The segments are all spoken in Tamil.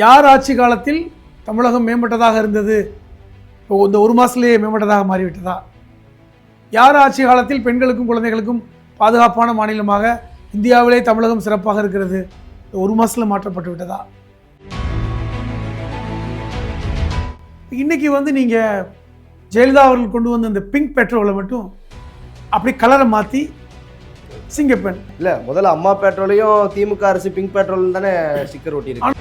யார் ஆட்சி காலத்தில் தமிழகம் மேம்பட்டதாக இருந்தது? இப்போ இந்த ஒரு மாதத்துலேயே மேம்பட்டதாக மாறிவிட்டதா? யார் ஆட்சி காலத்தில் பெண்களுக்கும் குழந்தைகளுக்கும் பாதுகாப்பான மாநிலமாக இந்தியாவிலே தமிழகம் சிறப்பாக இருக்கிறது? இந்த ஒரு மாதத்தில் மாற்றப்பட்டு விட்டதா? இன்றைக்கி நீங்கள் ஜெயலலிதா அவர்கள் கொண்டு வந்த இந்த பிங்க் பெட்ரோலை மட்டும் அப்படி கலரை மாற்றி சிங்கப்பெண் இல்லை, முதல்ல அம்மா பெட்ரோலையும் திமுக அரசு பிங்க் பெட்ரோல் தானே ஸ்டிக்கர் ஒட்டியிருக்கு.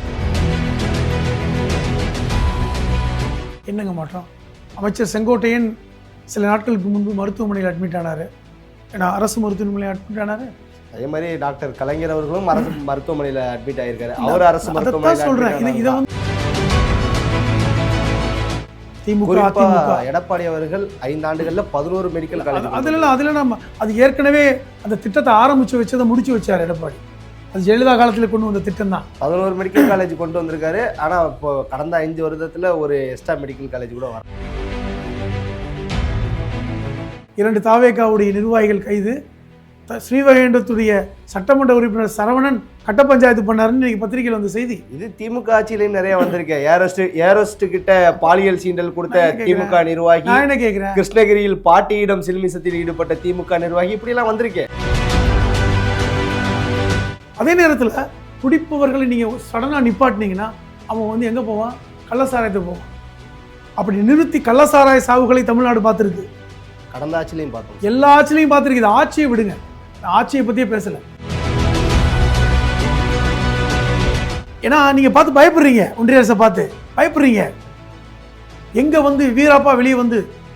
என்னங்க மாற்றம்? அமைச்சர் செங்கோட்டையன் சில நாட்களுக்கு முன்பு மருத்துவமனையில் அட்மிட் ஆனார். ஏன்னா அரசு மருத்துவமனையில் அட்மிட் ஆனார். அதே மாதிரி டாக்டர் கலைஞர் அவர்களும் அரசு மருத்துவமனையில் அட்மிட் ஆகியிருக்காரு. அவர் அரசு மருத்துவமனையில் சொல்கிறேன். இதை திமுக எடப்பாடி அவர்கள் 5 ஆண்டுகள்ல 11 மெடிக்கல் காலேஜ். அதுல நம்ம அது ஏற்கனவே அந்த திட்டத்தை ஆரம்பிச்சு வச்சதை முடிச்சு வச்சார் எடப்பாடி. அது ஜெயலலிதா காலத்தில் கொண்டு வந்த திட்டம் தான். 11 மெடிக்கல் காலேஜ் கொண்டு வந்திருக்காரு. ஆனா இப்போ கடந்த 5 வருடத்துல ஒரு எக்ஸ்ட்ரா மெடிக்கல் காலேஜ் கூட வர. 2 தாவேகாவுடைய நிர்வாகிகள் கைது. ஸ்ரீவைகுண்டத்துடைய சட்டமன்ற உறுப்பினர் சரவணன் கட்ட பஞ்சாயத்து பண்ணாருன்னு இன்னைக்கு பத்திரிகையில் வந்த செய்தி. இது திமுக ஆட்சியிலையும் நிறைய வந்திருக்கேன். ஏரோஸ்ட் கிட்ட பாலியல் சீண்டல் கொடுத்த திமுக நிர்வாகி, நான் என்ன கேட்கிறேன், கிருஷ்ணகிரியில் பாட்டியிடம் சில்மிசத்தில் ஈடுபட்ட திமுக நிர்வாகி, இப்படி எல்லாம் வந்திருக்கேன். அதே நேரத்தில் குடிப்பவர்களை நீங்க சடனாக நிப்பாட்டினீங்கன்னா அவன் எங்க போவான்? கள்ளசாராயத்தை போவான். அப்படி நிறுத்தி கள்ளசாராய சாவுகளை தமிழ்நாடு பார்த்துருக்கு. கடந்த ஆட்சியிலையும் பார்த்தோம், எல்லா ஆட்சியிலையும் பார்த்துருக்கு. ஆட்சியை விடுங்க, ஆட்சியை பற்றியே பேசலை. ஏன்னா நீங்கள் பார்த்து பயப்படுறீங்க, ஒன்றிய அரசை பார்த்து பயப்படுறீங்க. எங்கே வீராப்பா வெளியே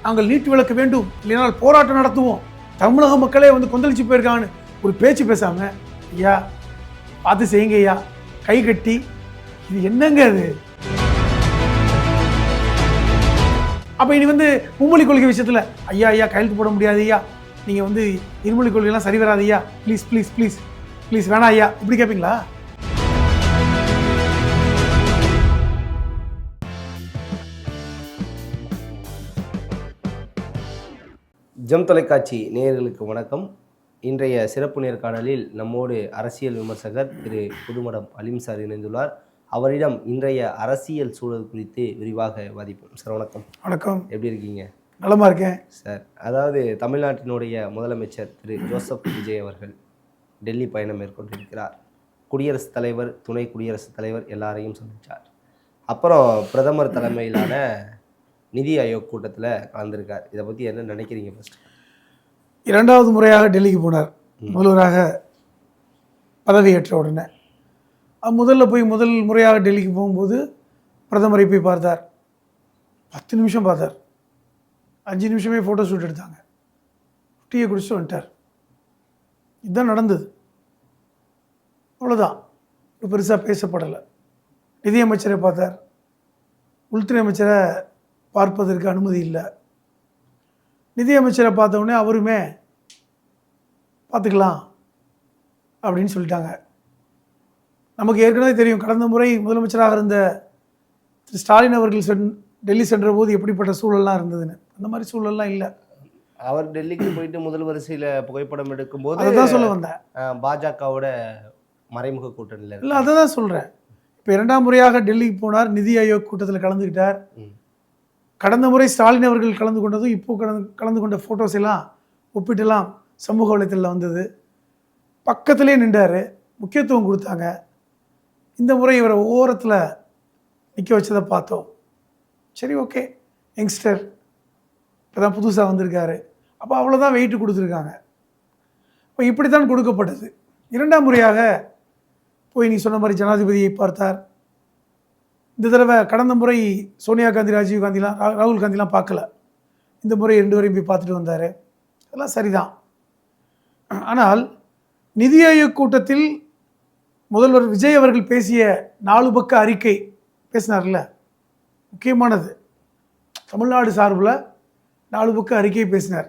நாங்கள் நீட்டு விளக்க வேண்டும், இல்லைனால் போராட்டம் நடத்துவோம், தமிழக மக்களே கொந்தளிச்சு போயிருக்காங்கன்னு ஒரு பேச்சு பேசாம, ஐயா பார்த்து செய்யுங்க ஐயா, கை கட்டி. இது என்னங்க அது? அப்போ இனி மும்மொழி கொள்கை விஷயத்தில் ஐயா ஐயா கையெழுத்து போட முடியாது ஐயா, நீங்கள் இருமொழி கொள்கைலாம் சரி வராது ஐயா, ப்ளீஸ் ப்ளீஸ் ப்ளீஸ் ப்ளீஸ் வேணாம் ஐயா, இப்படி கேட்பீங்களா? ஜெம் தொலைக்காட்சி நேயர்களுக்கு வணக்கம். இன்றைய சிறப்பு நேர்காணலில் நம்மோடு அரசியல் விமர்சகர் திரு புதுமடம் அலீம் சார் இணைந்துள்ளார். அவரிடம் இன்றைய அரசியல் சூழல் குறித்து விரிவாக வாதிப்போம். சார் வணக்கம். வணக்கம். எப்படி இருக்கீங்க? நலமா இருக்கேன் சார். அதாவது தமிழ்நாட்டினுடைய முதலமைச்சர் திரு ஜோசப் விஜய் அவர்கள் டெல்லி பயணம் மேற்கொண்டிருக்கிறார். குடியரசுத் தலைவர், துணை குடியரசுத் தலைவர் எல்லாரையும் சந்தித்தார். அப்புறம் பிரதமர் தலைமையிலான நிதி ஆயோக் கூட்டத்தில் கலந்திருக்கார். இதை பற்றி என்ன நினைக்கிறீங்க? ஃபர்ஸ்ட் 2வது முறையாக டெல்லிக்கு போனார். முதல்வராக பதவியேற்ற உடனே முதல் முறையாக டெல்லிக்கு போகும்போது பிரதமரை போய் பார்த்தார். 10 நிமிஷம் பார்த்தார். 5 நிமிஷமே ஃபோட்டோ ஷூட் எடுத்தாங்க. டீயை குடிச்சுட்டு வந்துட்டார். இதுதான் நடந்தது. அவ்வளோதான். பெருசாக பேசப்படலை. நிதியமைச்சரை பார்த்தார். உள்துறை அமைச்சரை பார்ப்பதற்கு அனுமதி இல்லை. நிதியமைச்சரை பார்த்தவுடனே அவருமே பார்த்துக்கலாம் அப்படின்னு சொல்லிட்டாங்க. நமக்கு ஏற்கனவே தெரியும், கடந்த முறை முதலமைச்சராக இருந்த திரு ஸ்டாலின் அவர்கள் டெல்லி சென்ற போது எப்படிப்பட்ட சூழல்லாம் இருந்ததுன்னு. அந்த மாதிரி சூழல்லாம் இல்லை. அவர் டெல்லிக்கு போயிட்டு முதல் வரிசையில் புகைப்படம் எடுக்கும்போது அதை தான் சொல்ல வந்தேன். பாஜகவோட மறைமுக கூட்டணியில் இல்லை, அதை தான் சொல்கிறேன். இப்போ 2ஆம் முறையாக டெல்லிக்கு போனார். நிதி ஆயோக் கூட்டத்தில் கலந்துக்கிட்டார். கடந்த முறை ஸ்டாலின் அவர்கள் கலந்து கொண்டதும் இப்போ கலந்து கொண்ட ஃபோட்டோஸ் எல்லாம் ஒப்பிட்டுலாம் சமூக வலைத்தளத்தில் வந்தது. பக்கத்திலே நின்றார், முக்கியத்துவம் கொடுத்தாங்க. இந்த முறை இவரை ஓரத்தில் நிற்க வச்சதை பார்த்தோம். சரி, ஓகே, யங்ஸ்டர் இப்போ தான் புதுசாக வந்திருக்காரு, அப்போ அவ்வளோதான் வெயிட்டு கொடுத்துருக்காங்க. இப்போ இப்படி தான் கொடுக்கப்பட்டது. 2ஆம் முறையாக போய் நீ சொன்ன மாதிரி ஜனாதிபதியை பார்த்தார். இந்த தடவை கடந்த முறை சோனியா காந்தி, ராஜீவ் காந்திலாம், ராகுல் காந்திலாம் பார்க்கல. இந்த முறை 2 வரையும் போய் பார்த்துட்டு வந்தார். அதெல்லாம் சரிதான். ஆனால் நிதி ஆயோக் கூட்டத்தில் முதல்வர் விஜய் அவர்கள் பேசிய 4 பக்க அறிக்கை பேசினார்ல, முக்கியமானது. தமிழ்நாடு சார்பில் 4 பக்க அறிக்கை பேசினார்.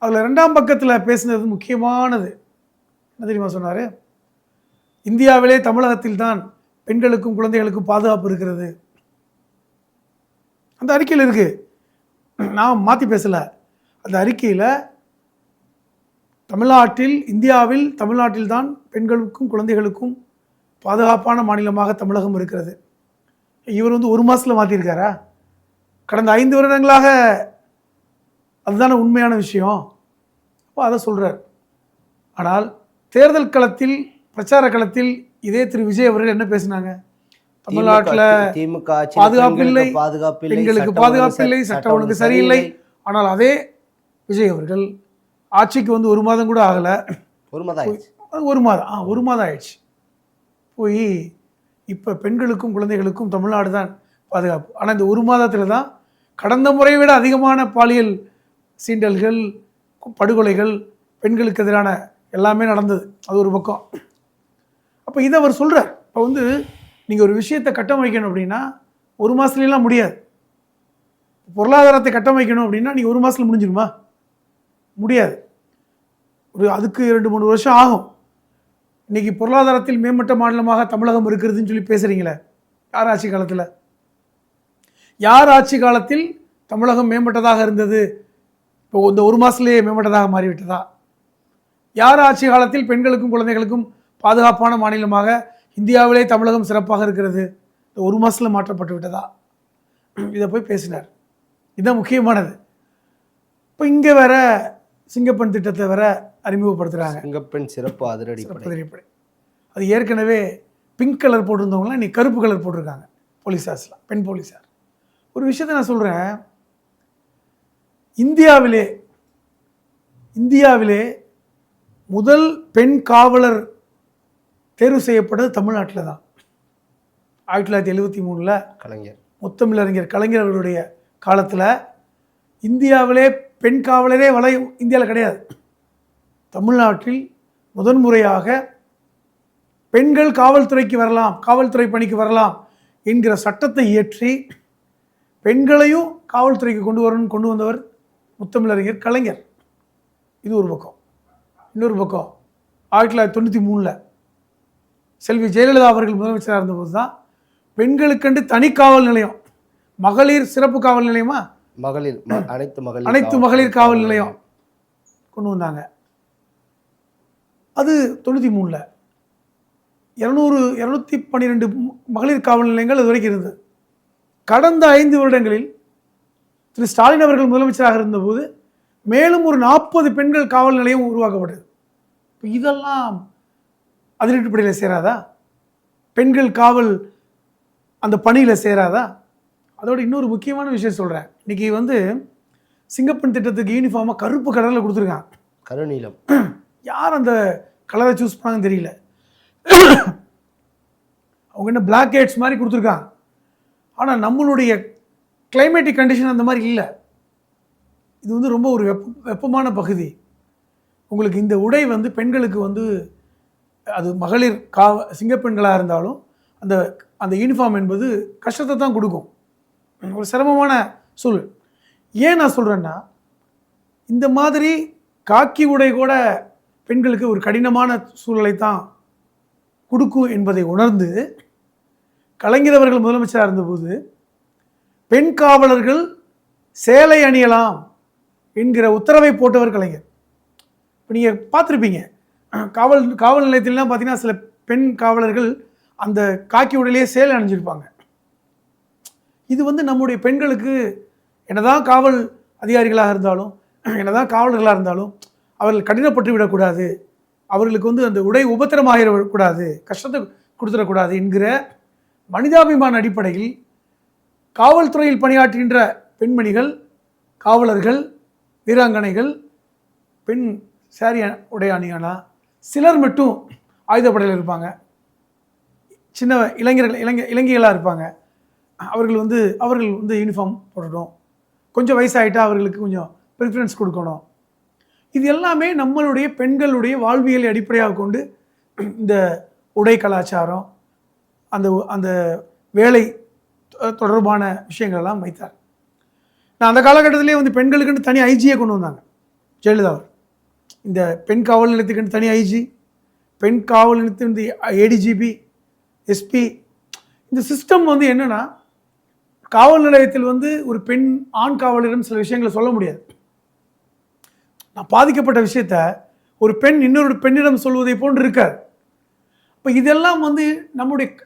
அதில் 2ஆம் பக்கத்தில் பேசினது முக்கியமானது. என்ன தெரியுமா சொன்னார்? இந்தியாவிலே தமிழகத்தில் தான் பெண்களுக்கும் குழந்தைகளுக்கும் பாதுகாப்பு இருக்கிறது. அந்த அறிக்கையில் இருக்குது. நான் மாற்றி பேசலை. அந்த அறிக்கையில் இந்தியாவில் தமிழ்நாட்டில் தான் பெண்களுக்கும் குழந்தைகளுக்கும் பாதுகாப்பான மாநிலமாக தமிழகம் இருக்கிறது. இவர் வந்து ஒரு மாதத்தில் மாற்றிருக்காரா? கடந்த 5 வருடங்களாக அதுதானே உண்மையான விஷயம். அப்போ அதை சொல்கிறார். ஆனால் தேர்தல் களத்தில், பிரச்சார களத்தில் இதே திரு விஜய் அவர்கள் என்ன பேசினாங்க? தமிழ்நாட்டில் திமுக பாதுகாப்பு இல்லை, பெண்களுக்கு பாதுகாப்பு இல்லை, சட்டம் ஒழுங்கு சரியில்லை. ஆனால் அதே விஜய் அவர்கள் ஆட்சிக்கு வந்து 1 மாதம் கூட ஆகலை, 1 மாதம் ஆயிடுச்சு, 1 மாதம் ஆயிடுச்சு போய் இப்போ பெண்களுக்கும் குழந்தைகளுக்கும் தமிழ்நாடு தான் பாதுகாப்பு. ஆனால் இந்த 1 மாதத்தில் தான் கடந்த முறையை விட அதிகமான பாலியல் சீண்டல்கள், படுகொலைகள், பெண்களுக்கு எதிரான எல்லாமே நடந்தது. அது ஒரு பக்கம். அப்போ இதை அவர் சொல்கிறார். இப்போ வந்து நீங்கள் ஒரு விஷயத்தை கட்டமைக்கணும் அப்படின்னா 1 மாதத்துலாம் முடியாது. பொருளாதாரத்தை கட்டமைக்கணும் அப்படின்னா நீங்கள் 1 மாதத்தில் முடிஞ்சிடுமா? முடியாது. அதுக்கு 2-3 வருஷம் ஆகும். இன்றைக்கி பொருளாதாரத்தில் மேம்பட்ட மாநிலமாக தமிழகம் இருக்கிறதுன்னு சொல்லி பேசுகிறீங்களே, யார் ஆட்சி காலத்தில்? யார் ஆட்சி காலத்தில் தமிழகம் மேம்பட்டதாக இருந்தது? இப்போ இந்த 1 மாதத்துலேயே மேம்பட்டதாக மாறிவிட்டதா? யார் ஆட்சி காலத்தில் பெண்களுக்கும் குழந்தைகளுக்கும் பாதுகாப்பான மாநிலமாக இந்தியாவிலே தமிழகம் சிறப்பாக இருக்கிறது? இந்த 1 மாதத்தில் மாற்றப்பட்டு விட்டதா? இதை போய் பேசினார். இதுதான் முக்கியமானது. இப்போ இங்கே வேற சிங்கப்பெண் திட்டத்தை வேற அறிமுகப்படுத்துகிறாங்க. சிங்கப்பெண் சிறப்பு அதிரடிப்படை. அது ஏற்கனவே பிங்க் கலர் போட்டிருந்தவங்களாம் இன்னைக்கு கருப்பு கலர் போட்டிருக்காங்க போலீஸார்ஸ்லாம், பெண் போலீஸார். ஒரு விஷயத்தை நான் சொல்கிறேன். இந்தியாவிலே முதல் பெண் காவலர் தேர்வு செய்யப்பட்டது தமிழ்நாட்டில் தான். 1973 கலைஞர், முத்தமிழறிஞர் கலைஞர் அவர்களுடைய காலத்தில் இந்தியாவிலே பெண் காவலரே இந்தியாவில் கிடையாது. தமிழ்நாட்டில் முதன்முறையாக பெண்கள் காவல்துறைக்கு வரலாம், காவல்துறை பணிக்கு வரலாம் என்கிற சட்டத்தை இயற்றி பெண்களையும் காவல்துறைக்கு கொண்டு வந்தவர் முத்தமிழறிஞர் கலைஞர். இது ஒரு பக்கம். இன்னொரு பக்கம் 1993 செல்வி ஜெயலலிதா அவர்கள் முதலமைச்சராக இருந்தபோது தான் பெண்களுக்கென்று தனி காவல் நிலையம், மகளிர் சிறப்பு காவல் நிலையமா, அனைத்து மகளிர் காவல் நிலையம் கொண்டு வந்தாங்க. அது 93 212 மகளிர் காவல் நிலையங்கள் அது வரைக்கும் இருந்தது. கடந்த 5 வருடங்களில் திரு ஸ்டாலின் அவர்கள் முதலமைச்சராக இருந்தபோது மேலும் ஒரு 40 பெண்கள் காவல் நிலையம் உருவாக்கப்பட்டது. இப்போ இதெல்லாம் அதிரடிப்படையில் சேராதா? பெண்கள் காவல் அந்த பணியில் சேராதா? அதோட இன்னொரு முக்கியமான விஷயம் சொல்கிறேன். இன்றைக்கி வந்து சிங்கப்பெண் திட்டத்துக்கு யூனிஃபார்மாக கருப்பு கலரில் கொடுத்துருக்காங்க, கருநீலம். யார் அந்த கலரை சூஸ் பண்ணாங்கன்னு தெரியல. அவங்க என்ன பிளாக் ஹெட்ஸ் மாதிரி கொடுத்துருக்காங்க. ஆனால் நம்மளுடைய கிளைமேட்டிக் கண்டிஷன் அந்த மாதிரி இல்லை. இது வந்து ரொம்ப ஒரு வெப்பமான பகுதி. உங்களுக்கு இந்த உடை வந்து பெண்களுக்கு வந்து அது மகளிர் சிங்கப்பெண்களாக இருந்தாலும் அந்த அந்த யூனிஃபார்ம் என்பது கஷ்டத்தை தான் கொடுக்கும், ஒரு சிரமமான சூழல். ஏன் நான் சொல்கிறேன்னா, இந்த மாதிரி காக்கி உடை கூட பெண்களுக்கு ஒரு கடினமான சூழலை தான் கொடுக்கும் என்பதை உணர்ந்து கலைஞர் அவர்கள் முதலமைச்சராக இருந்தபோது பெண் காவலர்கள் சேலை அணியலாம் என்கிற உத்தரவை போட்டவர் கலைஞர். இப்போ நீங்கள் பார்த்துருப்பீங்க, காவல் நிலையத்திலாம் பார்த்தீங்கன்னா சில பெண் காவலர்கள் அந்த காக்கி உடையிலேயே சேலை அணிஞ்சிருப்பாங்க. இது வந்து நம்முடைய பெண்களுக்கு என்னதான் காவல் அதிகாரிகளாக இருந்தாலும், என்னதான் காவலர்களாக இருந்தாலும் அவர்கள் கடினப்பட்டு விடக்கூடாது, அவர்களுக்கு வந்து அந்த உடை உபத்திரமாகிடக்கூடாது, கஷ்டத்தை கொடுத்துடக்கூடாது என்கிற மனிதாபிமான அடிப்படையில் காவல்துறையில் பணியாற்றுகின்ற பெண்மணிகள், காவலர்கள், வீராங்கனைகள் பெண் சாரி உடை அணியலாம். சிலர் மட்டும் ஆயுதப்படையில் இருப்பாங்க, சின்ன இளைஞர்களாக இருப்பாங்க. அவர்கள் வந்து யூனிஃபார்ம் போடணும், கொஞ்சம் வயசாகிட்டா அவர்களுக்கு கொஞ்சம் ப்ரிஃபரன்ஸ் கொடுக்கணும். இது எல்லாமே நம்மளுடைய பெண்களுடைய வாழ்வியலை அடிப்படையாக கொண்டு இந்த உடை கலாச்சாரம், அந்த வேலை தொடர்பான விஷயங்கள்லாம் வைத்தார். நான் அந்த காலகட்டத்திலே வந்து பெண்களுக்குன்னு தனி ஐஜியை கொண்டு வந்தாங்க ஜெயலலிதா அவர். இந்த பெண் காவல் நிலையத்துக்குன்னு தனி ஐஜி, பெண் காவல் நிலையத்து ஏடிஜிபி, எஸ்பி. இந்த சிஸ்டம் வந்து என்னென்னா, காவல் நிலையத்தில் வந்து ஒரு பெண் ஆண் காவலரிடம் சில விஷயங்களை சொல்ல முடியாது. நான் பாதிக்கப்பட்ட விஷயத்த ஒரு பெண் இன்னொரு பெண்ணிடம் சொல்வதை போன்று இருக்காது. இப்போ இதெல்லாம் வந்து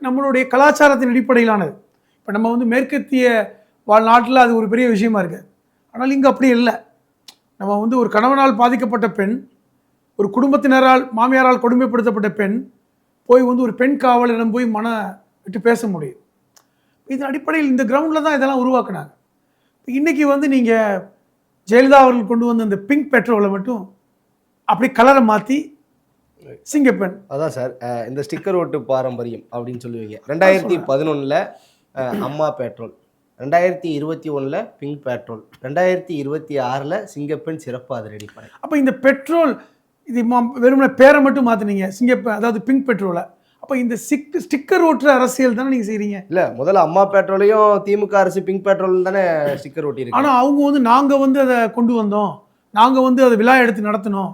நம்மளுடைய கலாச்சாரத்தின் அடிப்படையிலானது. இப்போ நம்ம வந்து மேற்கத்திய நாட்டில் அது ஒரு பெரிய விஷயமா இருக்குது. ஆனால் இங்கே அப்படி இல்லை. நம்ம வந்து ஒரு கணவனால் பாதிக்கப்பட்ட பெண், ஒரு குடும்பத்தினரால் மாமியாரால் கொடுமைப்படுத்தப்பட்ட பெண் போய் வந்து ஒரு பெண் காவலரிடம் போய் விட்டு பேச முடியும். இதன் அடிப்படையில் இந்த கிரவுண்டில் தான் இதெல்லாம் உருவாக்குனாங்க. இன்றைக்கி வந்து நீங்கள் ஜெயலலிதா அவர்கள் கொண்டு வந்த இந்த பிங்க் பெட்ரோலை மட்டும் அப்படி கலரை மாற்றி சிங்கப்பெண். அதான் சார், இந்த ஸ்டிக்கர் ஓட்டு பாரம்பரியம் அப்படின்னு சொல்லுவீங்க. 2011 அம்மா பெட்ரோல், 2021 பிங்க் பெட்ரோல், 2026 சிங்கப்பெண் சிறப்பு அதிரடிப்படை. அப்போ இந்த பெட்ரோல் இது வெறுமனே பேரை மட்டும் மாற்றினீங்க, சிங்கப்பெண், அதாவது பிங்க் பெட்ரோலை. அப்போ இந்த ஸ்டிக்கர் ஓட்டுற அரசியல் தானே நீங்கள் செய்கிறீங்க? இல்லை, முதல்ல அம்மா பெட்ரோலையும் திமுக அரசு பிங்க் பெட்ரோல் தானே ஸ்டிக்கர் ஓட்டியிருக்கு. ஆனால் அவங்க வந்து நாங்கள் வந்து அதை கொண்டு வந்தோம், நாங்கள் வந்து அதை விழா எடுத்து நடத்தினோம்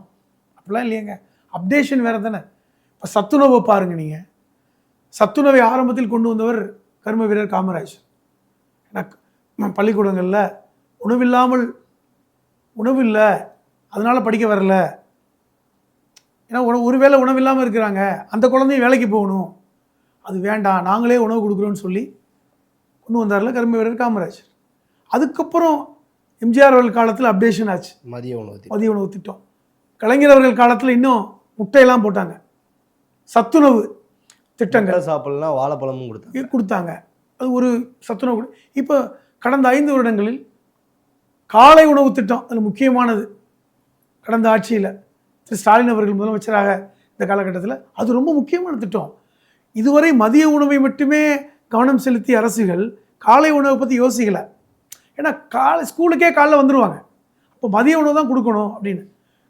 அப்படிலாம் இல்லையங்க. அப்டேஷன் வேறு தானே. இப்போ சத்துணவை பாருங்கள் நீங்கள். சத்துணவை ஆரம்பத்தில் கொண்டு வந்தவர் கர்ம வீரர் காமராஜ். ஏன்னா பள்ளிக்கூடங்களில் உணவு இல்லை அதனால் படிக்க வரல, ஏன்னா ஒருவேளை உணவு இல்லாமல் இருக்கிறாங்க, அந்த குழந்தையும் வேலைக்கு போகணும், அது வேண்டாம், நாங்களே உணவு கொடுக்குறோன்னு சொல்லி கொண்டு வந்தார்ல கர்ம வீரர் காமராஜ். அதுக்கப்புறம் எம்ஜிஆர் அவர்கள் காலத்தில் அப்டேஷன் ஆச்சு, மதிய உணவு திட்டம். கலைஞர் அவர்கள் காலத்தில் இன்னும் முட்டையெல்லாம் போட்டாங்க, சத்துணவு திட்டங்கள், சாப்பிடலாம் வாழைப்பழமும் கொடுத்தாங்க. அது ஒரு சத்துணவு. இப்போ கடந்த 5 வருடங்களில் காலை உணவு திட்டம் அது முக்கியமானது. கடந்த ஆட்சியில் திரு ஸ்டாலின் அவர்கள் முதலமைச்சராக இந்த காலகட்டத்தில் அது ரொம்ப முக்கியமான திட்டம். இதுவரை மதிய உணவை மட்டுமே கவனம் செலுத்திய அரசுகள் காலை உணவை பற்றி யோசிக்கலை. ஏன்னா ஸ்கூலுக்கே காலைல வந்துடுவாங்க, அப்போ மதிய உணவு தான் கொடுக்கணும் அப்படின்னு.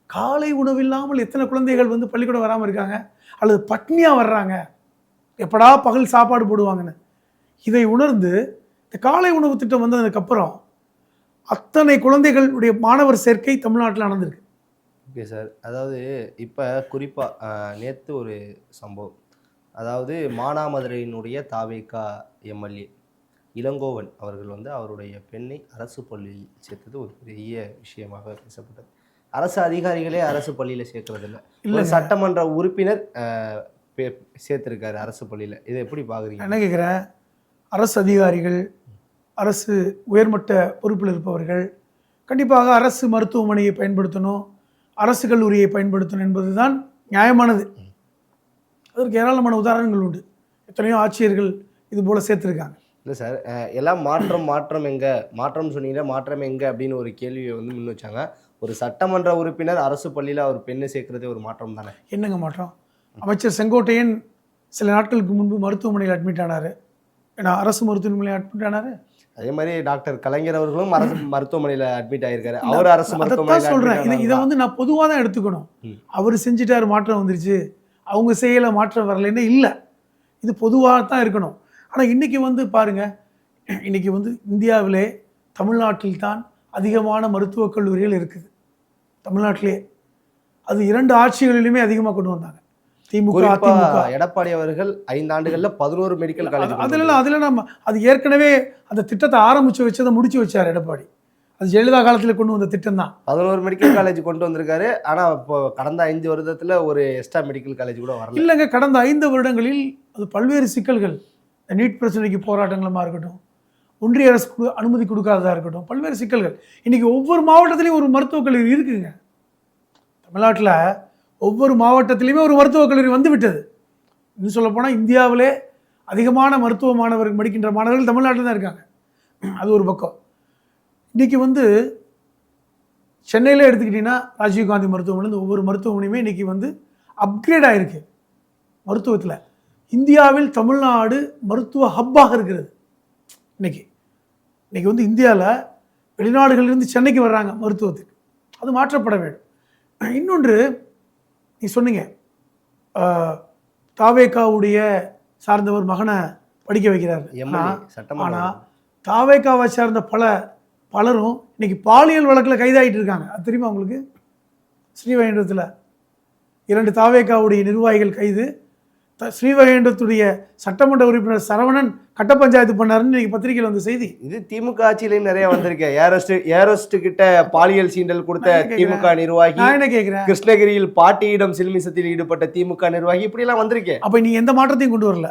காலை உணவு இல்லாமல் எத்தனை குழந்தைகள் வந்து பள்ளிக்கூடம் வராமல் இருக்காங்க, அல்லது பட்னியாக வர்றாங்க, எப்படா பகல் சாப்பாடு போடுவாங்கன்னு. இதை உணர்ந்து இந்த காலை உணவு திட்டம் வந்ததுக்கப்புறம் அத்தனை குழந்தைகளுடைய மாணவர் சேர்க்கை தமிழ்நாட்டில் நடந்திருக்கு. ஓகே சார், அதாவது இப்போ குறிப்பாக நேற்று ஒரு சம்பவம், அதாவது மானாமதுரையினுடைய தாவேகா எம்எல்ஏ இளங்கோவன் அவர்கள் வந்து அவருடைய பெண்ணை அரசு பள்ளியில் சேர்த்தது ஒரு பெரிய விஷயமாக பேசப்பட்டது. அரசு அதிகாரிகளே அரசு பள்ளியில் சேர்க்கறதில்ல, இல்லை சட்டமன்ற உறுப்பினர் சேர்த்துருக்காரு அரசு பள்ளியில். இதை எப்படி பார்க்குறீங்க? என்ன கேட்குறேன், அரசு அதிகாரிகள், அரசு உயர்மட்ட பொறுப்பில் இருப்பவர்கள் கண்டிப்பாக அரசு மருத்துவமனையை பயன்படுத்தணும், அரசு கல்லூரியை பயன்படுத்தணும் என்பது தான் நியாயமானது. அதற்கு ஏராளமான உதாரணங்கள் உண்டு, எத்தனையோ ஆட்சியர்கள் இது போல் சேர்த்துருக்காங்க. இல்லை சார், எல்லாம் மாற்றம் எங்கே, மாற்றம் சொன்னீங்கன்னா மாற்றம் எங்கே அப்படின்னு ஒரு கேள்வியை வந்து முன் வச்சாங்க. ஒரு சட்டமன்ற உறுப்பினர் அரசு பள்ளியில் அவர் பெண்ணை சேர்க்கறதே ஒரு மாற்றம் தானே? என்னங்க மாற்றம்? அமைச்சர் செங்கோட்டையன் சில நாட்களுக்கு முன்பு மருத்துவமனையில் அட்மிட் ஆனார். ஏன்னா அரசு மருத்துவமனையில் அட்மிட் ஆனார். அதே மாதிரி டாக்டர் கலைஞர் அவர்களும் அரசு மருத்துவமனையில் அட்மிட் ஆகியிருக்காரு. அவர் அரசு மருத்துவமனையில் சொல்கிறேன். இதை வந்து நான் பொதுவாக தான் எடுத்துக்கணும். அவர் செஞ்சுட்டார், மாற்றம் வந்துருச்சு, அவங்க செய்யலை, மாற்றம் வரலைன்னு இல்லை. இது பொதுவாக தான் இருக்கணும். ஆனால் இன்றைக்கி வந்து பாருங்கள், இன்றைக்கி வந்து இந்தியாவிலே தமிழ்நாட்டில் தான் அதிகமான மருத்துவக் கல்லூரிகள் இருக்குது. தமிழ்நாட்டிலே அது 2 ஆட்சிகளிலுமே அதிகமாக கொண்டு வந்தாங்க. திமுக அதிமுக. எடப்பாடி அவர்கள் 5 ஆண்டுகளில் 11 மெடிக்கல் காலேஜ். அதில் நம்ம அது ஏற்கனவே அந்த திட்டத்தை ஆரம்பித்து வச்சதை முடிச்சு வச்சார் எடப்பாடி. அது ஜெயலலிதா காலத்தில் கொண்டு வந்த திட்டம் தான். 11 மெடிக்கல் காலேஜ் கொண்டு வந்திருக்காரு. ஆனால் இப்போ கடந்த 5 வருடத்தில் ஒரு எக்ஸ்ட்ரா மெடிக்கல் காலேஜ் கூட வரல. இல்லைங்க, கடந்த 5 வருடங்களில் அது பல்வேறு சிக்கல்கள், நீட் பிரச்சனைக்கு போராட்டங்களுமா இருக்கட்டும், ஒன்றிய அரசு அனுமதி கொடுக்காததாக இருக்கட்டும், பல்வேறு சிக்கல்கள். இன்றைக்கி ஒவ்வொரு மாவட்டத்திலையும் ஒரு மருத்துவக் கல்லூரி இருக்குதுங்க. தமிழ்நாட்டில் ஒவ்வொரு மாவட்டத்திலையுமே ஒரு மருத்துவக் கல்லூரி வந்து விட்டது. இன்னும் சொல்லப்போனால் இந்தியாவிலே அதிகமான மருத்துவ மாணவர்கள் படிக்கின்ற மாணவர்கள் தமிழ்நாட்டில் தான் இருக்காங்க. அது ஒரு பக்கம். இன்றைக்கி வந்து சென்னையில் எடுத்துக்கிட்டிங்கன்னா ராஜீவ்காந்தி மருத்துவமனை, ஒவ்வொரு மருத்துவமனையுமே இன்றைக்கி வந்து அப்கிரேட் ஆகிருக்கு மருத்துவத்தில். இந்தியாவில் தமிழ்நாடு மருத்துவ ஹப்பாக இருக்கிறது. இன்றைக்கி வந்து இந்தியாவில் வெளிநாடுகளிலிருந்து சென்னைக்கு வர்றாங்க மருத்துவத்துக்கு. அது மாற்றப்பட வேண்டும். இன்னொன்று, நீ சொன்னீங்க தாவேகாவுடைய சார்ந்தவர் மகனை படிக்க வைக்கிறார். ஆனால் தாவேகாவை சார்ந்த பலரும் இன்னைக்கு பாலியல் வழக்கில் கைதாகிட்டு இருக்காங்க. அது தெரியுமா உங்களுக்கு? ஸ்ரீவைகுண்டத்தில் 2 தாவேகாவுடைய நிர்வாகிகள் கைது, ஸ்ரீவைகுண்டத்துடைய சட்டமன்ற உறுப்பினர் சரவணன் கட்ட பஞ்சாயத்து பண்ணாருன்னு இன்னைக்கு பத்திரிகையில் வந்த செய்தி. இது திமுக ஆட்சியிலையும் நிறைய வந்திருக்கேன். ஏரோஸ்ட் கிட்ட பாலியல் சீண்டல் கொடுத்த திமுக நிர்வாகி, நான் என்ன கேட்கிறேன், கிருஷ்ணகிரியில் பாட்டியிடம் சில்மிசத்தில் ஈடுபட்ட திமுக நிர்வாகி, இப்படி எல்லாம் வந்திருக்கேன். அப்ப நீங்க எந்த மாற்றத்தையும் கொண்டு வரல.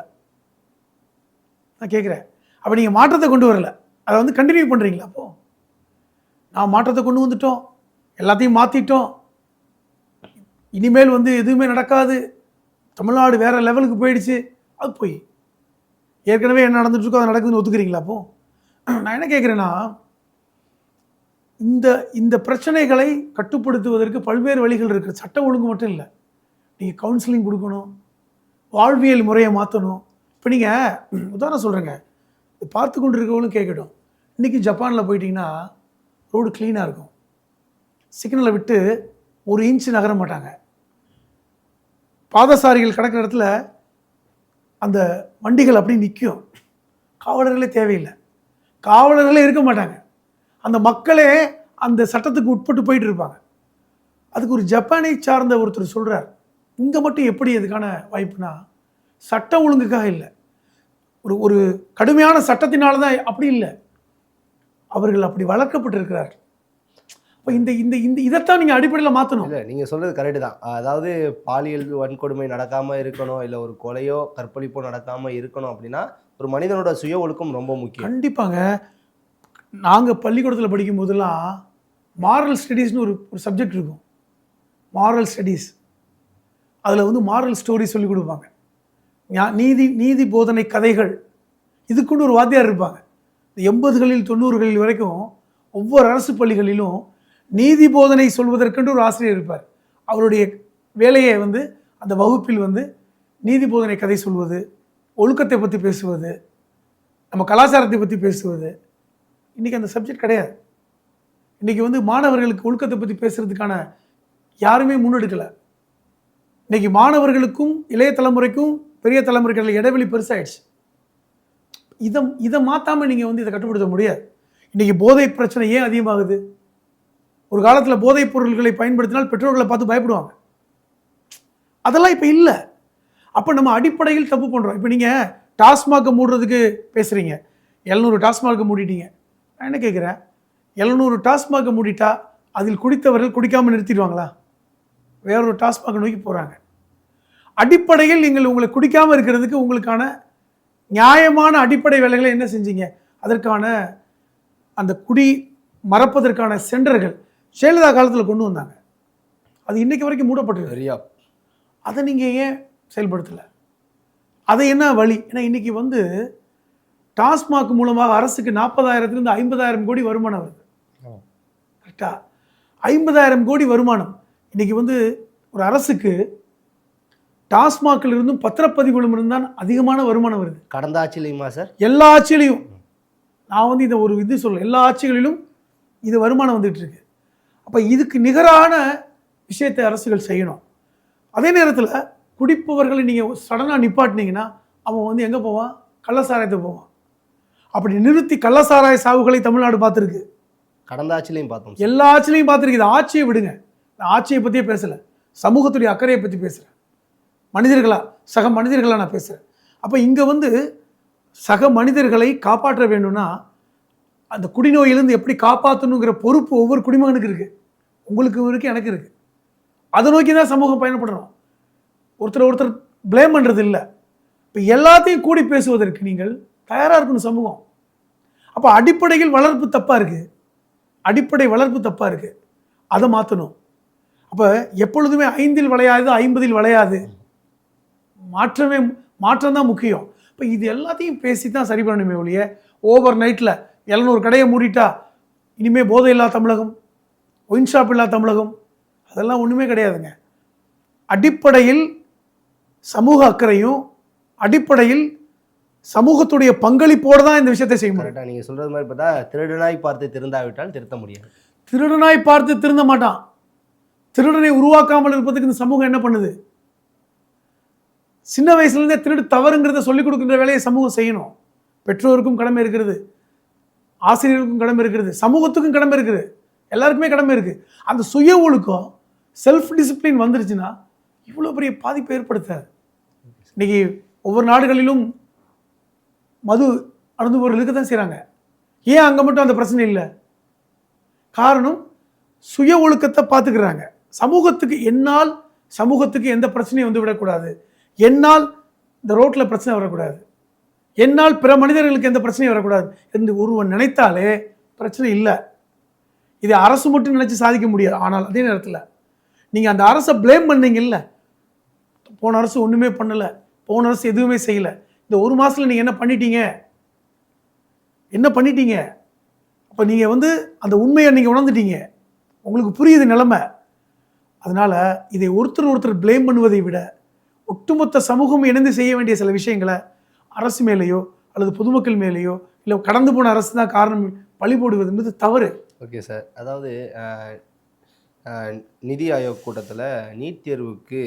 நான் கேட்கிறேன், அப்ப நீங்க மாற்றத்தை கொண்டு வரல, அதை வந்து கண்டினியூ பண்றீங்களா? அப்போ நான் மாற்றத்தை கொண்டு வந்துட்டோம், எல்லாத்தையும் மாத்திட்டோம், இனிமேல் வந்து எதுவுமே நடக்காது, தமிழ்நாடு வேற லெவலுக்கு போயிடுச்சு, அது போய் ஏற்கனவே என்ன நடந்துட்டு இருக்கோ அது நடக்குதுன்னு ஒத்துக்கிறீங்களா? அப்போ நான் என்ன கேட்குறேன்னா, இந்த பிரச்சனைகளை கட்டுப்படுத்துவதற்கு பல்வேறு வழிகள் இருக்குது. சட்டம் ஒழுங்கு மட்டும் இல்லை, நீங்கள் கவுன்சிலிங் கொடுக்கணும், வாழ்வியல் முறையை மாற்றணும். இப்போ நீங்கள் உதாரணம் சொல்கிறேங்க, பார்த்து கொண்டு இருக்கவங்களும் கேட்கட்டும். இன்றைக்கி ஜப்பானில் போயிட்டீங்கன்னா ரோடு க்ளீனாக இருக்கும், சிக்னலை விட்டு 1 இன்ச்சு நகர மாட்டாங்க, பாதசாரிகள் கிடக்கிற இடத்துல அந்த வண்டிகள் அப்படி நிற்கும், காவலர்களே தேவையில்லை, காவலர்களே இருக்க மாட்டாங்க, அந்த மக்களே அந்த சட்டத்துக்கு உட்பட்டு போயிட்டு இருப்பாங்க. அதுக்கு ஒரு ஜப்பானை சார்ந்த ஒருத்தர் சொல்கிறார், இங்கே மட்டும் எப்படி அதுக்கான வாய்ப்புனா சட்டம் ஒழுங்குக்காக இல்லை, ஒரு கடுமையான சட்டத்தினால தான், அப்படி இல்லை, அவர்கள் அப்படி வளர்க்கப்பட்டிருக்கிறார். இப்போ இந்த இதைத்தான் நீங்கள் அடிப்படையில் மாற்றணும். இல்லை, நீங்கள் சொல்கிறது கரெக்டு தான். அதாவது பாலியல் வன்கொடுமை நடக்காமல் இருக்கணும், இல்லை ஒரு கொலையோ கற்பழிப்போ நடக்காமல் இருக்கணும் அப்படின்னா ஒரு மனிதனோட சுய ஒழுக்கம் ரொம்ப முக்கியம். கண்டிப்பாங்க. நாங்கள் பள்ளிக்கூடத்தில் படிக்கும் போதெல்லாம் மாரல் ஸ்டடீஸ்னு ஒரு சப்ஜெக்ட் இருக்கும், மாரல் ஸ்டடீஸ். அதில் வந்து மாரல் ஸ்டோரி சொல்லி கொடுப்பாங்க, நீதி போதனை கதைகள். இதுக்குன்னு ஒரு வாத்தியார் இருப்பாங்க. 80களில் 90களில் வரைக்கும் ஒவ்வொரு அரசு பள்ளிகளிலும் நீதி போதனை சொல்வதற்கென்று ஒரு ஆசிரியர் இருப்பார். அவருடைய வேலையை வந்து அந்த வகுப்பில் வந்து நீதி போதனை கதை சொல்வது, ஒழுக்கத்தை பற்றி பேசுவது, நம்ம கலாச்சாரத்தை பற்றி பேசுவது. இன்றைக்கி அந்த சப்ஜெக்ட் கிடையாது. இன்றைக்கி வந்து மாணவர்களுக்கு ஒழுக்கத்தை பற்றி பேசுகிறதுக்கான யாருமே முன்னெடுக்கலை. இன்றைக்கி மாணவர்களுக்கும் இளைய தலைமுறைக்கும் பெரிய தலைமுறைகள் இடைவெளி பெருசாகிடுச்சு. இதை மாற்றாமல் நீங்கள் வந்து இதை கட்டுப்படுத்த முடியாது. இன்றைக்கி போதை பிரச்சனை ஏன் அதிகமாகுது? ஒரு காலத்தில் போதைப் பொருட்களை பயன்படுத்தினால் பெற்றோர்களை பார்த்து பயப்படுவாங்க, அதெல்லாம் இப்போ இல்லை. அப்போ நம்ம அடிப்படையில் தப்பு பண்ணுறோம். இப்போ நீங்கள் டாஸ்மாகை மூடுறதுக்கு பேசுகிறீங்க, 700 டாஸ்மாகை மூடிட்டீங்க. நான் என்ன கேட்குறேன், 700 டாஸ்மாகை மூடிட்டா அதில் குடித்தவர்கள் குடிக்காமல் நிறுத்திடுவாங்களா? வேறொரு டாஸ்மாக நோக்கி போகிறாங்க. அடிப்படையில் நீங்கள் உங்களை குடிக்காமல் இருக்கிறதுக்கு உங்களுக்கான நியாயமான அடிப்படை வேலைகளை என்ன செஞ்சீங்க? அதற்கான அந்த குடி மறப்பதற்கான சென்டர்கள் ஜெயலலிதா காலத்தில் கொண்டு வந்தாங்க, அது இன்னைக்கு வரைக்கும் மூடப்பட்டிருக்கு. அதை நீங்கள் ஏன் செயல்படுத்தலை? அதை என்ன வழி? ஏன்னா இன்னைக்கு வந்து டாஸ்மாக் மூலமாக அரசுக்கு 40,000 50,000 கோடி வருமானம் வருது. கரெக்டா? 50,000 கோடி வருமானம் இன்னைக்கு வந்து ஒரு அரசுக்கு டாஸ்மாகில் இருந்தும் பத்திரப்பதிவுகளும் இருந்தால் அதிகமான வருமானம் வருது. கடந்த ஆட்சியிலையுமா சார்? எல்லா ஆட்சியிலையும். நான் வந்து இதை ஒரு இது சொல்ல, எல்லா ஆட்சிகளிலும் இது வருமானம் வந்துட்டு இருக்கு. அப்போ இதுக்கு நிகரான விஷயத்தை அரசுகள் செய்யணும். அதே நேரத்தில் குடிப்பவர்களை நீங்கள் சடனாக நிப்பாட்டினீங்கன்னா அவன் வந்து எங்கே போவான்? கள்ளசாராயத்தை போவான். அப்படி நிறுத்தி கள்ளசாராய சாவுகளை தமிழ்நாடு பார்த்துருக்கு. கடந்த ஆட்சியிலையும் பார்த்தோம், எல்லா ஆட்சியிலையும் பார்த்துருக்கு. இது ஆட்சியை விடுங்க, நான் ஆட்சியை பற்றியே பேசலை, சமூகத்துடைய அக்கறையை பற்றி பேசுகிறேன், மனிதர்களா சக மனிதர்களா நான் பேசுகிறேன். அப்போ இங்கே வந்து சக மனிதர்களை காப்பாற்ற வேணும்னா அந்த குடிநோயிலிருந்து எப்படி காப்பாற்றணுங்கிற பொறுப்பு ஒவ்வொரு குடிமகனுக்கு இருக்குது. உங்களுக்கு இருக்குது, எனக்கு இருக்குது. அதை நோக்கி தான் சமூகம் பயணப்படுறோம். ஒருத்தர் பிளேம் பண்ணுறது இல்லை. இப்போ எல்லாத்தையும் கூடி பேசுவதற்கு நீங்கள் தயாராக இருக்கணும் சமூகம். அப்போ அடிப்படையில் வளர்ப்பு தப்பாக இருக்குது, அடிப்படை வளர்ப்பு தப்பாக இருக்குது, அதை மாற்றணும். அப்போ எப்பொழுதுமே 5இல் வளையாது 50இல் வளையாது, மாற்றம் தான் முக்கியம். இப்போ இது எல்லாத்தையும் பேசி தான் சரி பண்ணணுமே ஒழிய ஓவர் நைட்டில் 700 கடையை மூடிட்டா இனிமேல் போதை இல்லா தமிழகம், ஒயின் ஷாப் இல்லா தமிழகம், அதெல்லாம் ஒன்றுமே கிடையாதுங்க. அடிப்படையில் சமூக அக்கறையும் அடிப்படையில் சமூகத்துடைய பங்களிப்போடு தான் இந்த விஷயத்தை செய்ய முடியும். நீங்கள் சொல்கிறது மாதிரி பார்த்தா திருடனாய் பார்த்து திருந்தாவிட்டால் திருத்த முடியாது. திருடனாய் பார்த்து திருந்த மாட்டான். திருடனை உருவாக்காமல் இருப்பதுக்கு இந்த சமூகம் என்ன பண்ணுது? சின்ன வயசுலேருந்தே திருடு தவறுங்கிறத சொல்லிக் கொடுக்கின்ற வேலையை சமூகம் செய்யணும். பெற்றோருக்கும் கடமை இருக்கிறது, ஆசிரியருக்கும் கடமை இருக்கிறது, சமூகத்துக்கும் கடமை இருக்குது, எல்லாருக்குமே கடமை இருக்குது. அந்த சுய ஒழுக்கம் செல்ஃப் டிசிப்ளின் வந்துருச்சுன்னா இவ்வளோ பெரிய பாதிப்பை ஏற்படுத்தாது. இன்னைக்கு ஒவ்வொரு நாடுகளிலும் மது அருந்துபவர்கள் இருக்க தான் செய்கிறாங்க. ஏன் அங்கே மட்டும் அந்த பிரச்சனை இல்லை? காரணம் சுய ஒழுக்கத்தை பார்த்துக்கிறாங்க. சமூகத்துக்கு எந்த பிரச்சனையும் வந்து விடக்கூடாது, என்னால் இந்த ரோட்டில் பிரச்சனை வரக்கூடாது, என்னால் பிற மனிதர்களுக்கு எந்த பிரச்சனையும் வரக்கூடாது என்று ஒருவன் நினைத்தாலே பிரச்சனை இல்லை. இதை அரசு மட்டும் நினைச்சு சாதிக்க முடியாது. ஆனால் அதே நேரத்தில் நீங்கள் அந்த அரசை ப்ளேம் பண்ணீங்கல்ல, போன அரசு ஒன்றுமே பண்ணலை, போன அரசு எதுவுமே செய்யலை, இந்த ஒரு மாதத்தில் நீங்கள் என்ன பண்ணிட்டீங்க? அப்போ நீங்கள் வந்து அந்த உண்மையை நீங்கள் உணர்ந்துட்டீங்க, உங்களுக்கு புரியுது நிலைமை. அதனால் இதை ஒருத்தர் ப்ளேம் பண்ணுவதை விட ஒட்டுமொத்த சமூகம் இணைந்து செய்ய வேண்டிய சில விஷயங்களை அரசு மேலேயோ அல்லது பொதுமக்கள் மேலேயோ இல்லை கடந்து போன அரசு தான் காரணம் பழி போடுவது என்பது தவறு. Okay sir. அதாவது நிதி ஆயோக் கூட்டத்தில் நீட் தேர்வுக்கு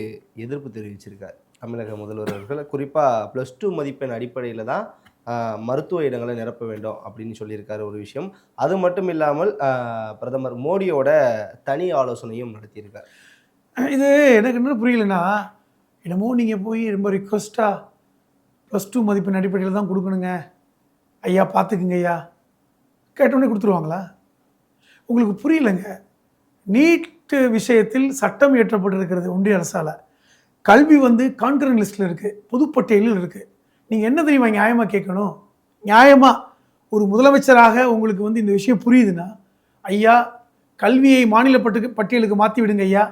எதிர்ப்பு தெரிவிச்சிருக்கார் தமிழக முதல்வர் அவர்கள். குறிப்பாக +2 மதிப்பெண் அடிப்படையில் தான் மருத்துவ இடங்களை நிரப்ப வேண்டும் அப்படின்னு சொல்லியிருக்காரு ஒரு விஷயம். அது மட்டும் இல்லாமல் பிரதமர் மோடியோட தனி ஆலோசனையும் நடத்தியிருக்கார். இது எனக்கு என்ன புரியலன்னா, என்னமோ நீங்கள் போய் ரொம்ப ரிக்வஸ்ட்டாக +2 மதிப்பெண் அடிப்படையில் தான் கொடுக்கணுங்க ஐயா, பார்த்துக்குங்க ஐயா, கேட்டோடனே கொடுத்துருவாங்களா? உங்களுக்கு புரியலைங்க. நீட் விஷயத்தில் சட்டம் இயற்றப்பட்டிருக்கிறது ஒன்றிய அரசால். கல்வி வந்து கான்கரண்ட் லிஸ்ட்டில் இருக்குது, பொதுப்பட்டியலில் இருக்குது. நீங்கள் என்ன தெரியுமா நியாயமாக கேட்கணும்? நியாயமாக ஒரு முதலமைச்சராக உங்களுக்கு வந்து இந்த விஷயம் புரியுதுன்னா, ஐயா கல்வியை மாநில பட்டியலுக்கு மாற்றி விடுங்க ஐயா,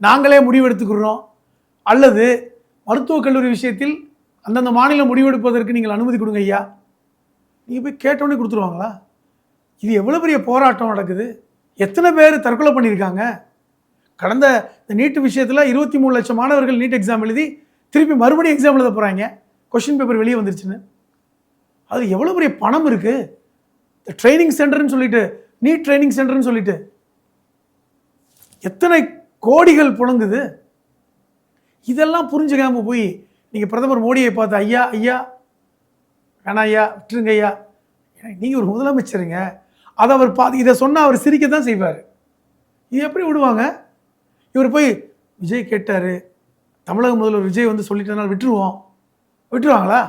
நாங்களே முடிவெடுத்துக்கிறோம், அல்லது மருத்துவக் கல்லூரி விஷயத்தில் அந்தந்த மாநிலம் முடிவெடுப்பதற்கு நீங்கள் அனுமதி கொடுங்க ஐயா, நீங்கள் போய் கேட்டோடனே கொடுத்துருவாங்களா? இது எவ்வளோ பெரிய போராட்டம் நடக்குது, எத்தனை பேர் தற்கொலை பண்ணியிருக்காங்க. கடந்த இந்த நீட் விஷயத்தில் 23 லட்சம் மாணவர்கள் நீட் எக்ஸாம் எழுதி திருப்பி மறுபடியும் எக்ஸாம் எழுத போகிறாங்க, கொஷின் பேப்பர் வெளியே வந்துருச்சுன்னு. அது எவ்வளோ பெரிய பணம் இருக்குது. இந்த ட்ரைனிங் சென்டர்னு சொல்லிட்டு, நீட் ட்ரைனிங் சென்டர்னு சொல்லிட்டு எத்தனை கோடிகள் புழங்குது. இதெல்லாம் புரிஞ்சுக்காம போய் நீங்கள் பிரதமர் மோடியை பார்த்து ஐயா ஐயா வேணா ஐயா விட்டுருங்க ஐயா, நீங்கள் ஒரு முதலமைச்சருங்க, அதை அவர் இதை சொன்னால் அவர் சிரிக்க தான் செய்வார். இது எப்படி விடுவாங்க? இவர் போய் விஜய் கேட்டார், தமிழக முதல்வர் விஜய் வந்து சொல்லிட்டனால விட்டுருவாங்களா?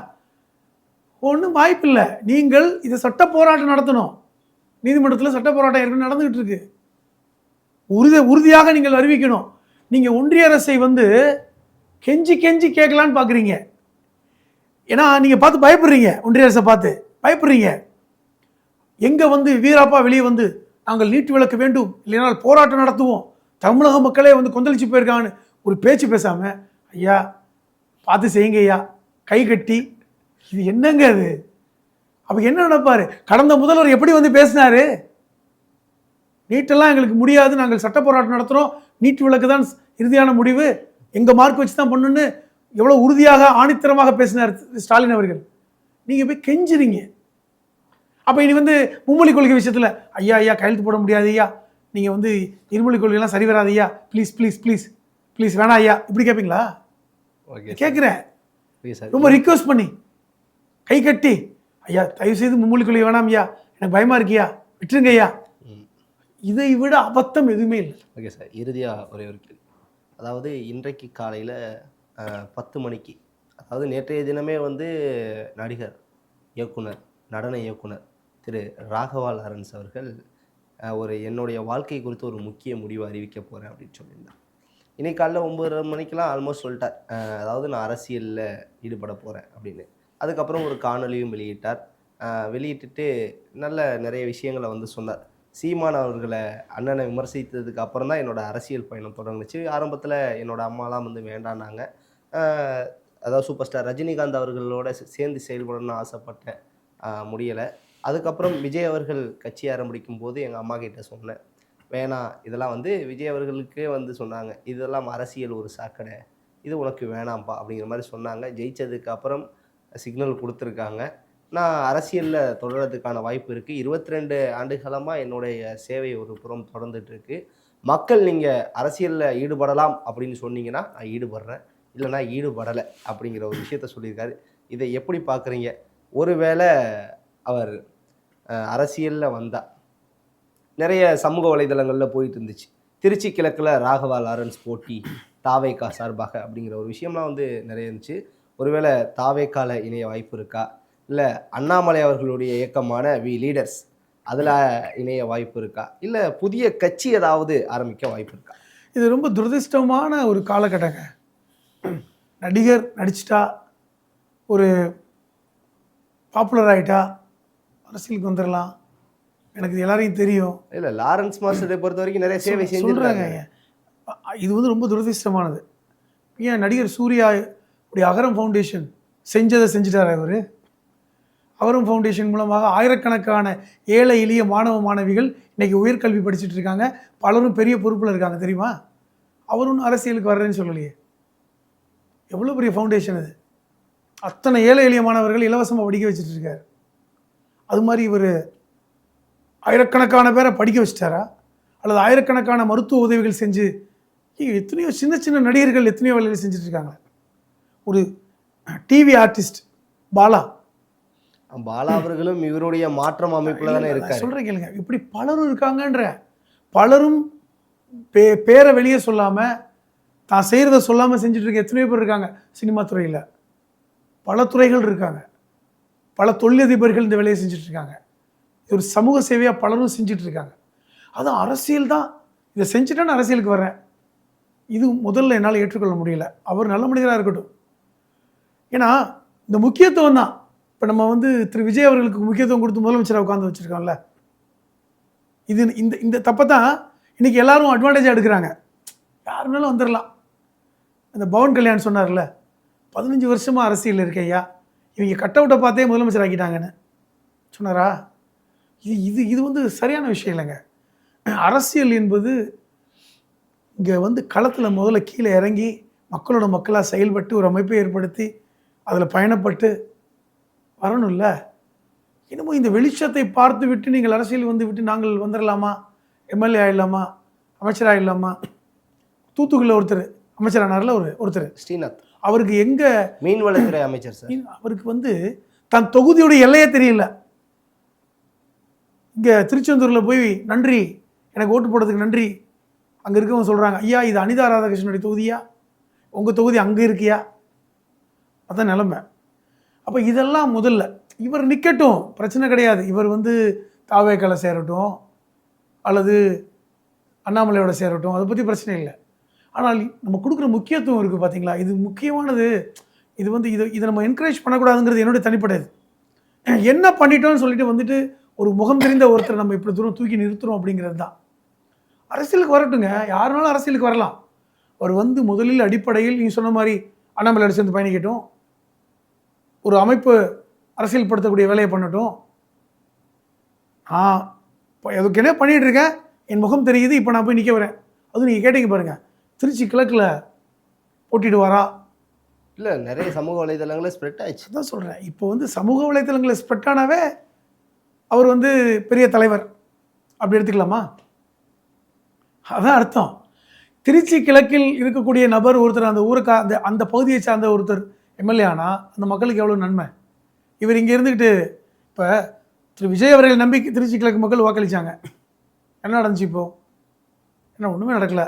ஒன்றும் வாய்ப்பில்லை. நீங்கள் இதை சட்ட போராட்டம் நடத்தணும். நீதிமன்றத்தில் சட்ட போராட்டம் ஏற்கனவே நடந்துகிட்டு இருக்கு. உறுதியாக நீங்கள் அறிவிக்கணும். நீங்கள் ஒன்றிய அரசை வந்து கெஞ்சி கேட்கலான்னு பார்க்குறீங்க. ஏன்னா நீங்கள் பார்த்து பயப்படுறீங்க, ஒன்றிய அரசை பார்த்து பயப்படுறீங்க. எங்கே வந்து வீராப்பா வெளியே வந்து நாங்கள் நீட் விலக்க வேண்டும், இல்லைனால் போராட்டம் நடத்துவோம், தமிழக மக்களே வந்து கொந்தளிச்சு போயிருக்காங்கன்னு ஒரு பேச்சு பேசாமல் ஐயா பார்த்து செய்யுங்க ஐயா, கை கட்டி. இது என்னங்க அது? அப்போ என்ன நினைப்பாரு? கடந்த முதல்வர் எப்படி வந்து பேசினாரு? நீட்டெல்லாம் எங்களுக்கு முடியாது, நாங்கள் சட்ட போராட்டம் நடத்துகிறோம், நீட் விலக்கு தான் இறுதியான முடிவு, எங்கள் மார்க் வச்சு தான் பண்ணுன்னு எவ்வளோ உறுதியாக ஆணித்தரமாக பேசினார் ஸ்டாலின் அவர்கள். நீங்கள் போய் கெஞ்சுறீங்க. அப்போ இனி வந்து மும்மொழி கொள்கை விஷயத்தில் ஐயா ஐயா கையெழுத்து போட முடியாது ஐயா, நீங்கள் வந்து இருமொழி கொள்கைலாம் சரி வராது ஐயா, ப்ளீஸ் ப்ளீஸ் ப்ளீஸ் ப்ளீஸ் வேணா ஐயா, இப்படி கேட்பீங்களா? கேட்குறேன், ரொம்ப ரிக்வஸ்ட் பண்ணி கை கட்டி ஐயா தயவுசெய்து மும்மொழி கொள்கை வேணாம் ஐயா, எனக்கு பயமாக இருக்கியா, விட்டுருங்க ஐயா. இதை விட அபத்தம் எதுவுமே இல்லை. ஓகே சார், இறுதியாக ஒரே ஒரு கேள்வி. அதாவது இன்றைக்கு காலையில் 10 மணிக்கு, அதாவது நேற்றைய தினமே வந்து நடிகர், இயக்குனர், நடன இயக்குனர் திரு ராகவா லாரன்ஸ் அவர்கள் என்னுடைய வாழ்க்கை குறித்து ஒரு முக்கிய முடிவை அறிவிக்க போகிறேன் அப்படின்னு சொல்லியிருந்தார். இன்னைக்கு காலைல 9:30 மணிக்கெலாம் ஆல்மோஸ்ட் சொல்லிட்டார், அதாவது நான் அரசியலில் ஈடுபட போகிறேன் அப்படின்னு. அதுக்கப்புறம் ஒரு காணொலியும் வெளியிட்டார். வெளியிட்டுட்டு நிறைய விஷயங்களை வந்து சொன்னார். சீமான் அவர்களை அண்ணனை விமர்சித்ததுக்கு அப்புறம் தான் என்னோடய அரசியல் பயணம் தொடங்குச்சு. ஆரம்பத்தில் என்னோடய அம்மாலாம் வந்து வேண்டானாங்க. அதாவது சூப்பர் ஸ்டார் ரஜினிகாந்த் அவர்களோட சேர்ந்து செயல்படணும்னு ஆசைப்பட்டேன், முடியலை. அதுக்கப்புறம் விஜய் அவர்கள் கட்சி ஆரம்பிக்கும் போது எங்கள் அம்மா கிட்ட சொன்னேன், வேணாம், இதெல்லாம் வந்து விஜய் அவர்களுக்கே வந்து சொன்னாங்க, இதெல்லாம் அரசியல் ஒரு சாக்கடை, இது உனக்கு வேணாம்ப்பா அப்படிங்கிற மாதிரி சொன்னாங்க. ஜெயித்ததுக்கு அப்புறம் சிக்னல் கொடுத்துருக்காங்க. நான் அரசியலில் தொடர்றதுக்கான வாய்ப்பு இருக்குது. 22 ஆண்டுகாலமாக என்னுடைய சேவை ஒரு புறம் தொடர்ந்துட்டுருக்கு. மக்கள் நீங்கள் அரசியலில் ஈடுபடலாம் அப்படின்னு சொன்னீங்கன்னா நான் ஈடுபடுறேன், இல்லைனா ஈடுபடலை அப்படிங்கிற ஒரு விஷயத்த சொல்லியிருக்காரு. இதை எப்படி பார்க்குறீங்க? ஒருவேளை அவர் அரசியலில் வந்தால், நிறைய சமூக வலைதளங்களில் போயிட்டு இருந்துச்சு, திருச்சி கிழக்கில் ராகவா லாரன்ஸ் போட்டி தாவேகா சார்பாக அப்படிங்கிற ஒரு விஷயம்லாம் வந்து நிறைய இருந்துச்சு. ஒருவேளை தாவேகால இணைய வாய்ப்பு இருக்கா? இல்ல அண்ணாமலை அவர்களுடைய இயக்கமான வி லீடர்ஸ் அதில் இணைய வாய்ப்பு இருக்கா? இல்ல புதிய கட்சி ஏதாவது ஆரம்பிக்க வாய்ப்பு இருக்கா? இது ரொம்ப துரதிர்ஷ்டமான ஒரு காலகட்டங்க. நடிகர் நடிச்சிட்டா, ஒரு பாப்புலர் ஆகிட்டா அரசியலுக்கு வந்துடலாம். எனக்கு இது எல்லாரையும் தெரியும். இல்ல லாரன்ஸ் மாஸ்டரை பொறுத்த வரைக்கும் நிறைய சேவை சொல்கிறாங்க. செஞ்சுருக்காங்க. இது வந்து ரொம்ப துரதிர்ஷ்டமானது. ஏன் நடிகர் சூர்யா உடைய அகரம் ஃபவுண்டேஷன் செஞ்சதை செஞ்சுட்டார் அவர். அகரம் ஃபவுண்டேஷன் மூலமாக ஆயிரக்கணக்கான ஏழை எளிய மாணவ மாணவிகள் இன்றைக்கி உயர்கல்வி படிச்சுட்டு இருக்காங்க. பலரும் பெரிய பொறுப்பில் இருக்காங்க தெரியுமா? அவரும் அரசியலுக்கு வர்றேன்னு சொல்லலையே. எவ்வளோ பெரிய ஃபவுண்டேஷன் அது. அத்தனை ஏழை எளிய மாணவர்கள் இலவசமாக படிக்க வச்சுட்டு இருக்கார். அது மாதிரி இவர் ஆயிரக்கணக்கான பேரை படிக்க வச்சிட்டாரா? அல்லது ஆயிரக்கணக்கான மருத்துவ உதவிகள் செஞ்சு எத்தனையோ சின்ன சின்ன நடிகர்கள் எத்தனையோ வேலைகள் செஞ்சுட்டு இருக்காங்க. ஒரு டிவி ஆர்டிஸ்ட் பாலா அவர்களும் இவருடைய மாற்றம் அமைப்புல தானே இருக்காரு. சொல்கிறேன் கேளுங்க, இப்படி பலரும் இருக்காங்கன்ற. பலரும் பேரை வெளியே சொல்லாமல் தான் செய்கிறத சொல்லாமல் செஞ்சுட்டு இருக்க எத்தனையோ பேர் இருக்காங்க. சினிமா துறையில் பல துறைகள் இருக்காங்க. பல தொழிலதிபர்கள் இந்த வேலையை செஞ்சுட்டு இருக்காங்க. இது ஒரு சமூக சேவையாக பலரும் செஞ்சுட்டு இருக்காங்க. அதுவும் அரசியல் தான். இதை செஞ்சுட்டா நான் அரசியலுக்கு வர்றேன், இது முதல்ல என்னால் ஏற்றுக்கொள்ள முடியல. அவர் நல்ல மனிதராக இருக்கட்டும். ஏன்னா இந்த முக்கியத்துவம் தான். இப்போ நம்ம வந்து திரு விஜய் அவர்களுக்கு முக்கியத்துவம் கொடுத்து முதலமைச்சராக உட்காந்து வச்சுருக்கோம்ல, இது இந்த இந்த தப்பை தான் இன்றைக்கி எல்லாரும் அட்வான்டேஜாக எடுக்கிறாங்க. யாருனாலும் வந்துடலாம். அந்த பவன் கல்யாண் சொன்னார்ல, 15 வருஷமாக அரசியல் இருக்கையா, இவங்க கட் அவுட்டை பார்த்தே முதலமைச்சர் ஆக்கிட்டாங்கன்னு சொன்னாரா? இது இது இது வந்து சரியான விஷயம் இல்லைங்க. அரசியல் என்பது இங்கே வந்து களத்தில் முதல்ல கீழே இறங்கி மக்களோட மக்களாக செயல்பட்டு ஒரு அமைப்பை ஏற்படுத்தி அதில் பயணப்பட்டு வரணும்ல. இன்னமும் இந்த வெளிச்சத்தை பார்த்து விட்டு நீங்கள் அரசியல் வந்து விட்டு நாங்கள் வந்துடலாமா, எம்எல்ஏ ஆகிடலாமா, அமைச்சர் ஆகிடலாமா. தூத்துக்குடியில் ஒருத்தர் அமைச்சர் ஆனார்ல, ஒருத்தர் ஸ்ரீநாத், அவருக்கு எங்கே மீன்வளத்துறை அமைச்சர் சார், அவருக்கு வந்து தன் தொகுதியோட எல்லையே தெரியல. இங்கே திருச்செந்தூரில் போய் நன்றி, எனக்கு ஓட்டு போடுறதுக்கு நன்றி. அங்கே இருக்கவங்க சொல்கிறாங்க, ஐயா இது அனிதா ராதாகிருஷ்ணனுடைய தொகுதியா, உங்கள் தொகுதி அங்கே இருக்கியா? அதான் நிலைமை. அப்போ இதெல்லாம் முதல்ல இவர் நிற்கட்டும், பிரச்சனை கிடையாது. இவர் வந்து தாவேக்கால சேரட்டும் அல்லது அண்ணாமலையோட சேரட்டும், அதை பற்றி பிரச்சனை இல்லை. ஆனால் நம்ம கொடுக்குற முக்கியத்துவம் இருக்குது பார்த்தீங்களா, இது முக்கியமானது. இது வந்து இதை நம்ம என்கரேஜ் பண்ணக்கூடாதுங்கிறது என்னுடைய தனிப்பட்டது. என்ன பண்ணிட்டோம்னு சொல்லிட்டு வந்துட்டு ஒரு முகம் தெரிந்த ஒருத்தரை நம்ம இப்படி தூரம் தூக்கி நிறுத்துறோம் அப்படிங்கிறது தான். அரசியலுக்கு வரட்டுங்க, யாருனாலும் அரசியலுக்கு வரலாம். அவர் வந்து முதலில் அடிப்படையில் நீங்கள் சொன்ன மாதிரி அண்ணாமலையோட சேர்ந்து பயணிக்கட்டும், ஒரு அமைப்பு அரசியல் படுத்தக்கூடிய வேலையை பண்ணட்டும். இப்போ எதுக்கு என்ன பண்ணிகிட்டு இருக்கேன், என் முகம் தெரியுது, இப்போ நான் போய் நிற்க வரேன். அதுவும் நீங்கள் கேட்டீங்க பாருங்கள், திருச்சி கிழக்கில் போட்டிடுவாரா? இல்லை, நிறைய சமூக வலைதளங்களில் ஸ்ப்ரெட் ஆயிடுச்சு. தான் சொல்கிறேன். இப்போ வந்து சமூக வலைதளங்களில் ஸ்ப்ரெட் ஆனாவே அவர் வந்து பெரிய தலைவர் அப்படி எடுத்துக்கலாமா? அதான் அர்த்தம். திருச்சி கிழக்கில் இருக்கக்கூடிய நபர் ஒருத்தர் அந்த ஊருக்கு அந்த பகுதியை சார்ந்த ஒருத்தர் எம்எல்ஏ ஆனால் அந்த மக்களுக்கு எவ்வளோ நன்மை. இவர் இங்கே இருந்துக்கிட்டு இப்போ திரு விஜய் அவர்கள் நம்பி திருச்சி கிழக்கு மக்கள் வாக்களித்தாங்க. என்ன நடந்துச்சு இப்போது? என்ன ஒன்றுமே நடக்கலை.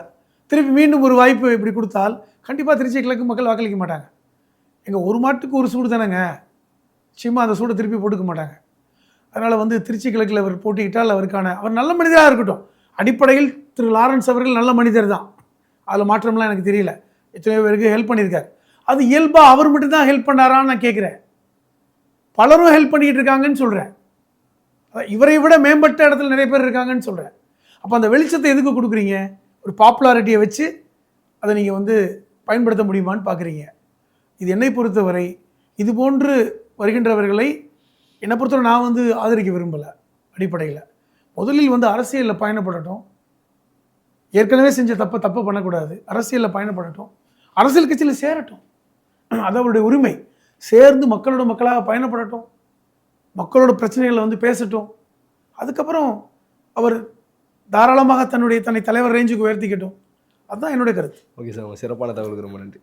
திருப்பி மீண்டும் ஒரு வாய்ப்பு இப்படி கொடுத்தால் கண்டிப்பாக திருச்சி கிழக்கு மக்கள் வாக்களிக்க மாட்டாங்க. எங்கள் ஒரு மாட்டுக்கு ஒரு சூடு தானேங்க, சும்மா அந்த சூடை திருப்பி போட்டுக்க மாட்டாங்க. அதனால் வந்து திருச்சி கிழக்கில் அவர் போட்டிக்கிட்டால் அவர் நல்ல மனிதராக இருக்கட்டும். அடிப்படையில் திரு லாரன்ஸ் அவர்கள் நல்ல மனிதர் தான், அதில் மாற்றம்லாம் எனக்கு தெரியல. எத்தனையோ பேருக்கு ஹெல்ப் பண்ணியிருக்காரு. அது இயல்பாக அவர் மட்டும்தான் ஹெல்ப் பண்ணாரான்னு நான் கேட்குறேன். பலரும் ஹெல்ப் பண்ணிக்கிட்டு இருக்காங்கன்னு சொல்கிறேன். இவரை விட மேம்பட்ட இடத்துல நிறைய பேர் இருக்காங்கன்னு சொல்கிறேன். அப்போ அந்த வெளிச்சத்தை எதுக்கு கொடுக்குறீங்க? ஒரு பாப்புலாரிட்டியை வச்சு அதை நீங்கள் வந்து பயன்படுத்த முடியுமான்னு பார்க்குறீங்க. இது என்னை பொறுத்தவரை இது போன்று வருகின்றவர்களை என்னை பொறுத்தவரை நான் வந்து ஆதரிக்க விரும்பலை. அடிப்படையில் முதலில் வந்து அரசியலில் பயணப்படட்டும். ஏற்கனவே செஞ்ச தப்பை பண்ணக்கூடாது. அரசியலில் பயணப்படட்டும், அரசியல் கட்சியில் சேரட்டும், அது அவருடைய உரிமை. சேர்ந்து மக்களோட மக்களாக பயணப்படட்டும், மக்களோட பிரச்சனைகளை வந்து பேசட்டும். அதுக்கப்புறம் அவர் தாராளமாக தன்னை தலைவர் ரேஞ்சுக்கு உயர்த்திக்கட்டும். அதுதான் என்னுடைய கருத்து. ஓகே சார், சிறப்பான தகவலுக்கு ரொம்ப நன்றி.